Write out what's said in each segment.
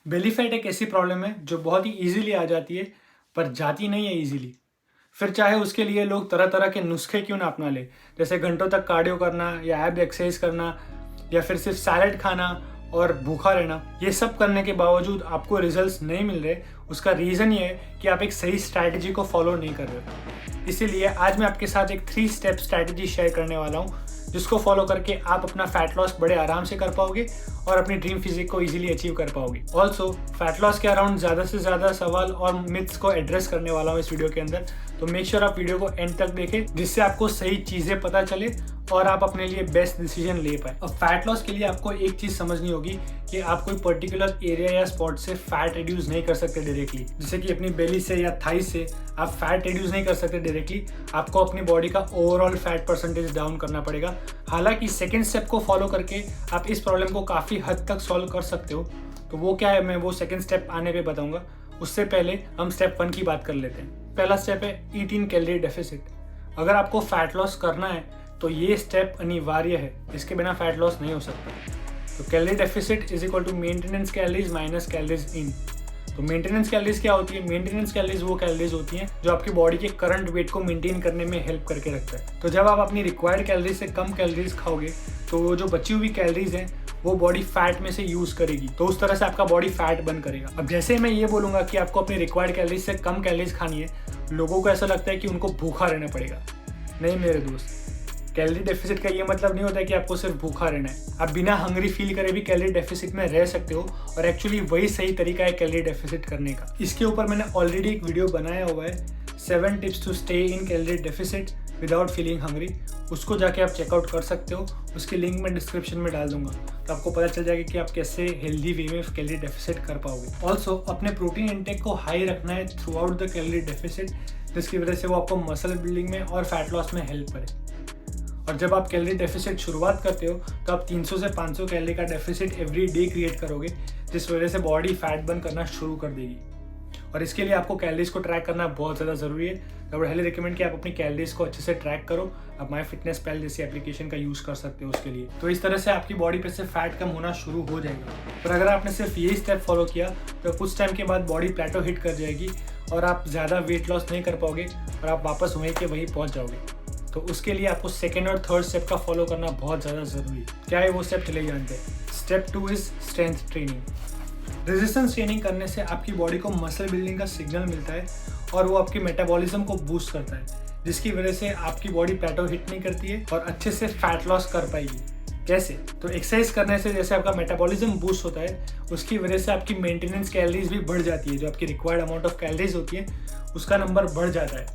Belly fat एक ऐसी problem है जो बहुत ही ईजिली आ जाती है पर जाती नहीं है ईजिली। फिर चाहे उसके लिए लोग तरह तरह के नुस्खे क्यों ना अपना ले, जैसे घंटों तक कार्डियो करना या एब एक्सरसाइज करना या फिर सिर्फ सैलड खाना और भूखा रहना, ये सब करने के बावजूद आपको रिजल्ट्स नहीं मिल रहे। उसका रीज़न ये है कि आप एक सही स्ट्रैटेजी को फॉलो नहीं कर रहे हो। इसीलिए आज मैं आपके साथ एक 3 स्टेप स्ट्रैटेजी शेयर करने वाला हूँ जिसको फॉलो करके आप अपना फैट लॉस बड़े आराम से कर पाओगे और अपनी ड्रीम फिजिक को इजीली अचीव कर पाओगे। ऑल्सो फैट लॉस के अराउंड ज़्यादा से ज़्यादा सवाल और मिथ्स को एड्रेस करने वाला हूँ इस वीडियो के अंदर, तो मेक श्योर आप वीडियो को एंड तक देखें जिससे आपको सही चीज़ें पता चले और आप अपने लिए बेस्ट डिसीजन ले पाए। अब फैट लॉस के लिए आपको एक चीज़ समझनी होगी कि आप कोई पर्टिकुलर एरिया या स्पॉट से फैट रिड्यूस नहीं कर सकते डायरेक्टली, जैसे कि अपनी बेली से या थाई से आप फैट रिड्यूस नहीं कर सकते डायरेक्टली। आपको अपनी बॉडी का ओवरऑल फैट परसेंटेज डाउन करना पड़ेगा। हालांकि सेकेंड स्टेप को फॉलो करके आप इस प्रॉब्लम को काफ़ी हद तक सॉल्व कर सकते हो। तो वो क्या है, मैं वो सेकेंड स्टेप आने पे बताऊंगा। उससे पहले हम स्टेप 1 की बात कर लेते हैं। पहला स्टेप है ईट इन कैलोरी डेफिसिट। अगर आपको फैट लॉस करना है तो ये स्टेप अनिवार्य है, इसके बिना फैट लॉस नहीं हो सकता। तो calorie deficit is equal to maintenance calories minus calories in. तो मेंटेनेंस कैलोरीज क्या होती है? मेंटेनेंस कैलोरीज वो कैलोरीज होती हैं जो आपकी बॉडी के करंट वेट को मेंटेन करने में हेल्प करके रखता है। तो जब आप अपनी रिक्वायर्ड कैलोरीज से कम कैलोरीज खाओगे तो जो बची हुई कैलोरीज हैं वो बॉडी फैट में से यूज करेगी, तो उस तरह से आपका बॉडी फैट बर्न करेगा। अब जैसे मैं ये बोलूंगा कि आपको अपनी रिक्वायर्ड कैलोरीज से कम कैलोरीज खानी है, लोगों को ऐसा लगता है कि उनको भूखा रहना पड़ेगा। नहीं मेरे दोस्त, कैलोरी डेफिसिट का ये मतलब नहीं होता है कि आपको सिर्फ भूखा रहना है। आप बिना हंग्री फील करे भी कैलोरी डेफिसिट में रह सकते हो और एक्चुअली वही सही तरीका है कैलोरी डेफिसिट करने का। इसके ऊपर मैंने ऑलरेडी एक वीडियो बनाया हुआ है, 7 tips to stay in calorie deficit without feeling hungry. उसको जाके आप चेकआउट कर सकते हो, उसकी लिंक मैं डिस्क्रिप्शन में डाल दूंगा, तो आपको पता चल जाएगा कि आप कैसे हेल्दी वे में कैलोरी डेफिसिट कर पाओगे। ऑल्सो अपने प्रोटीन इंटेक को हाई रखना है through out the calorie deficit, जिसकी वजह से वो आपको मसल बिल्डिंग में और फैट लॉस में हेल्प करे। और जब आप कैलोरी डेफिसिट शुरुआत करते हो तो आप 300 से 500 कैलोरी का डेफिसिट एवरी डे क्रिएट करोगे, जिस वजह से बॉडी फैट बर्न करना शुरू कर देगी। और इसके लिए आपको कैलोरीज को ट्रैक करना बहुत ज़्यादा ज़रूरी है। तो आई वुड हाईली रिकमेंड कि आप अपनी कैलोरीज को अच्छे से ट्रैक करो। आप माई फिटनेस पैल जैसी एप्लीकेशन का यूज़ कर सकते हो उसके लिए। तो इस तरह से आपकी बॉडी पे से फैट कम होना शुरू हो जाएगा। पर अगर आपने सिर्फ यही स्टेप फॉलो किया तो कुछ टाइम के बाद बॉडी प्लेटो हिट कर जाएगी और आप ज़्यादा वेट लॉस नहीं कर पाओगे और आप वापस वहीं के वहीं पहुँच जाओगे। तो उसके लिए आपको सेकेंड और थर्ड स्टेप का फॉलो करना बहुत ज़्यादा ज़रूरी है। क्या है वो स्टेप, चले जानते हैं। Step 2 is strength training. Resistance training करने से आपकी बॉडी को मसल बिल्डिंग का सिग्नल मिलता है और वो आपके मेटाबॉलिज्म को बूस्ट करता है, जिसकी वजह से आपकी बॉडी प्लेटो हिट नहीं करती है और अच्छे से फैट लॉस कर पाएगी। कैसे? तो एक्सरसाइज करने से जैसे आपका मेटाबॉलिज्म बूस्ट होता है, उसकी वजह से आपकी मेंटेनेंस कैलोरीज भी बढ़ जाती है। जो आपकी रिक्वायर्ड अमाउंट ऑफ कैलोरीज होती है उसका नंबर बढ़ जाता है,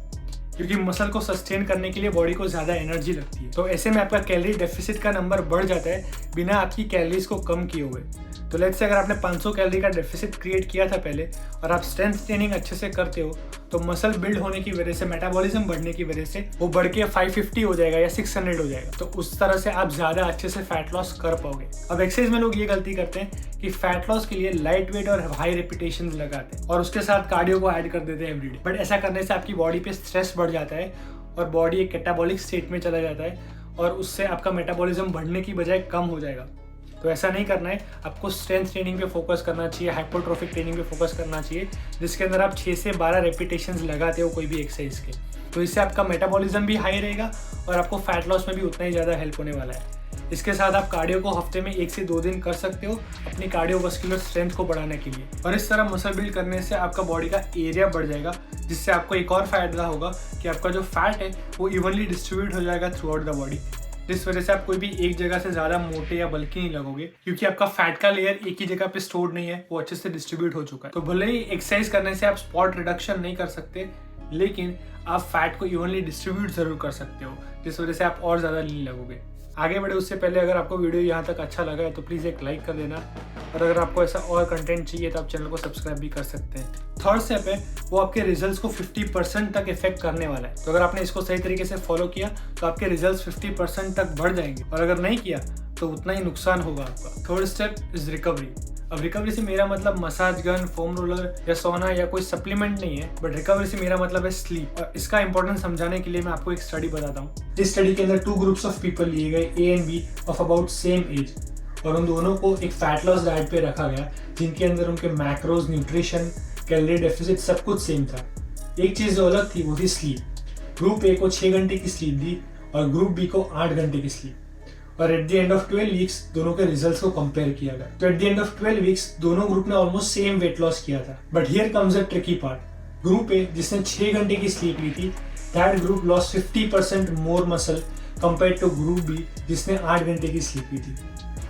क्योंकि मसल को सस्टेन करने के लिए बॉडी को ज़्यादा एनर्जी लगती है। तो ऐसे में आपका कैलोरी डेफिसिट का नंबर बढ़ जाता है बिना आपकी कैलोरीज को कम किए हुए। तो लेट्स से अगर आपने 500 कैलोरी का डेफिसिट क्रिएट किया था पहले और आप स्ट्रेंथ ट्रेनिंग अच्छे से करते हो, तो मसल बिल्ड होने की वजह से, मेटाबॉलिज्म बढ़ने की वजह से वो बढ़ के 550 हो जाएगा या 600 हो जाएगा। तो उस तरह से आप ज़्यादा अच्छे से फैट लॉस कर पाओगे। अब एक्सरसाइज में लोग ये गलती करते हैं कि फैट लॉस के लिए लाइट वेट और हाई रिपीटेशन लगाते हैं और उसके साथ कार्डियो को ऐड कर देते हैं एवरीडे। बट ऐसा करने से आपकी बॉडी पे स्ट्रेस बढ़ जाता है और बॉडी एक कैटाबॉलिक स्टेट में चला जाता है और उससे आपका मेटाबॉलिज्म बढ़ने की बजाय कम हो जाएगा। तो ऐसा नहीं करना है। आपको स्ट्रेंथ ट्रेनिंग पे फोकस करना चाहिए, हाइपरट्रोफिक ट्रेनिंग पे फोकस करना चाहिए, जिसके अंदर आप 6 से 12 रेपिटेशंस लगाते हो कोई भी एक्सरसाइज के। तो इससे आपका मेटाबॉलिज्म भी हाई रहेगा और आपको फैट लॉस में भी उतना ही ज़्यादा हेल्प होने वाला है। इसके साथ आप कार्डियो को हफ्ते में 1 से 2 दिन कर सकते हो अपनी कार्डियोवास्कुलर स्ट्रेंथ को बढ़ाने के लिए। और इस तरह मसल बिल्ड करने से आपका बॉडी का एरिया बढ़ जाएगा, जिससे आपको एक और फायदा होगा कि आपका जो फैट है वो इवनली डिस्ट्रीब्यूट हो जाएगा थ्रू आउट द बॉडी, जिस वजह से आप कोई भी एक जगह से ज़्यादा मोटे या बल्कि नहीं लगोगे, क्योंकि आपका फैट का लेयर एक ही जगह पे स्टोर नहीं है, वो अच्छे से डिस्ट्रीब्यूट हो चुका है। तो भले ही एक्सरसाइज करने से आप स्पॉट रिडक्शन नहीं कर सकते, लेकिन आप फैट को इवनली डिस्ट्रीब्यूट जरूर कर सकते हो, जिस वजह से आप और ज़्यादा लीन लगोगे। आगे बढ़े उससे पहले अगर आपको वीडियो यहाँ तक अच्छा लगा है तो प्लीज़ एक लाइक कर देना, और अगर आपको ऐसा और कंटेंट चाहिए तो आप चैनल को सब्सक्राइब भी कर सकते हैं। थर्ड स्टेप है वो आपके रिजल्ट्स को 50% तक इफेक्ट करने वाला है। तो अगर आपने इसको सही तरीके से फॉलो किया तो आपके रिजल्ट्स 50% तक बढ़ जाएंगे, और अगर नहीं किया तो उतना ही नुकसान होगा आपका। Third step is recovery. अब रिकवरी से मेरा मतलब मसाज गन, फोम रोलर या सोना या कोई सप्लीमेंट नहीं है, बट रिकवरी से मेरा मतलब है स्लीप। और इसका इंपॉर्टेंस समझाने के लिए मैं आपको एक स्टडी बताता हूँ। इस स्टडी के अंदर 2 ग्रुप्स ऑफ पीपल लिए गए, A and B, of about same age, और उन दोनों को एक फैट लॉस डाइट पे रखा गया जिनके अंदर उनके मैक्रोज, न्यूट्रिशन, कैलोरी डेफिसिट सब कुछ सेम था। एक चीज़ जो अलग थी वो थी स्लीप। ग्रुप ए को 6 घंटे की स्लीप दी और ग्रुप बी को 8 घंटे की स्लीप। और at the end of 12 weeks दोनों के रिजल्ट्स को कंपेयर किया गया। तो at the end of 12 weeks दोनों ग्रुप ने ऑलमोस्ट सेम वेट लॉस किया था। But here comes the tricky part. Group A जिसने 6 घंटे की स्लीप ली थी, that group loss 50% more muscle compare to group B जिसने 8 घंटे की स्लीप ली थी।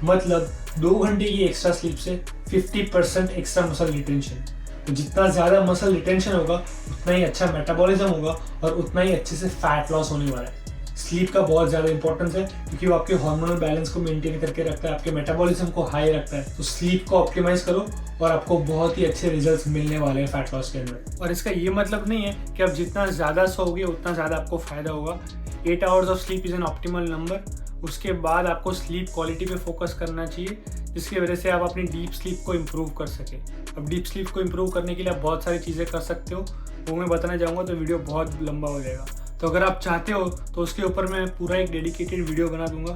मतलब 2 घंटे की एक्स्ट्रा स्लीप से 50% एक्स्ट्रा मसल रिटेंशन। तो जितना ज़्यादा मसल रिटेंशन होगा उतना ही अच्छा मेटाबॉलिज्म होगा और उतना ही अच्छे से फैट लॉस होने वाला है। स्लीप का बहुत ज़्यादा इंपॉर्टेंस है क्योंकि वो आपके हार्मोनल बैलेंस को मेंटेन करके रखता है, आपके मेटाबॉलिज्म को हाई रखता है। तो स्लीप को ऑप्टिमाइज करो और आपको बहुत ही अच्छे रिजल्ट्स मिलने वाले हैं फैट लॉस के अंदर। और इसका ये मतलब नहीं है कि आप जितना ज़्यादा सोओगे उतना ज़्यादा आपको फ़ायदा होगा। 8 hours of sleep is an optimal number. उसके बाद आपको स्लीप क्वालिटी पे फोकस करना चाहिए जिसकी वजह से आप अपनी डीप स्लीप को इम्प्रूव कर सके। अब डीप स्लीप को इम्प्रूव करने के लिए आप बहुत सारी चीज़ें कर सकते हो, वो मैं बताना चाहूँगा तो वीडियो बहुत लंबा हो जाएगा। तो अगर आप चाहते हो तो उसके ऊपर मैं पूरा एक डेडिकेटेड वीडियो बना दूंगा।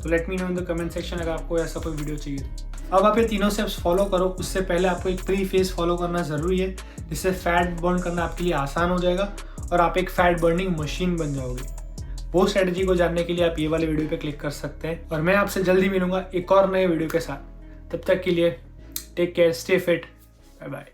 तो let me know in the comment section अगर आपको ऐसा कोई वीडियो चाहिए। अब आप ये तीनों स्टेप्स फॉलो करो। उससे पहले आपको एक प्री फेज फॉलो करना ज़रूरी है जिससे फैट बर्न करना आपके लिए आसान हो जाएगा और आप एक फैट बर्निंग मशीन बन जाओगे। वो स्ट्रेटजी को जानने के लिए आप ये वाले वीडियो पे क्लिक कर सकते हैं और मैं आपसे जल्दी मिलूंगा एक और नए वीडियो के साथ। तब तक के लिए take care, stay fit, bye bye.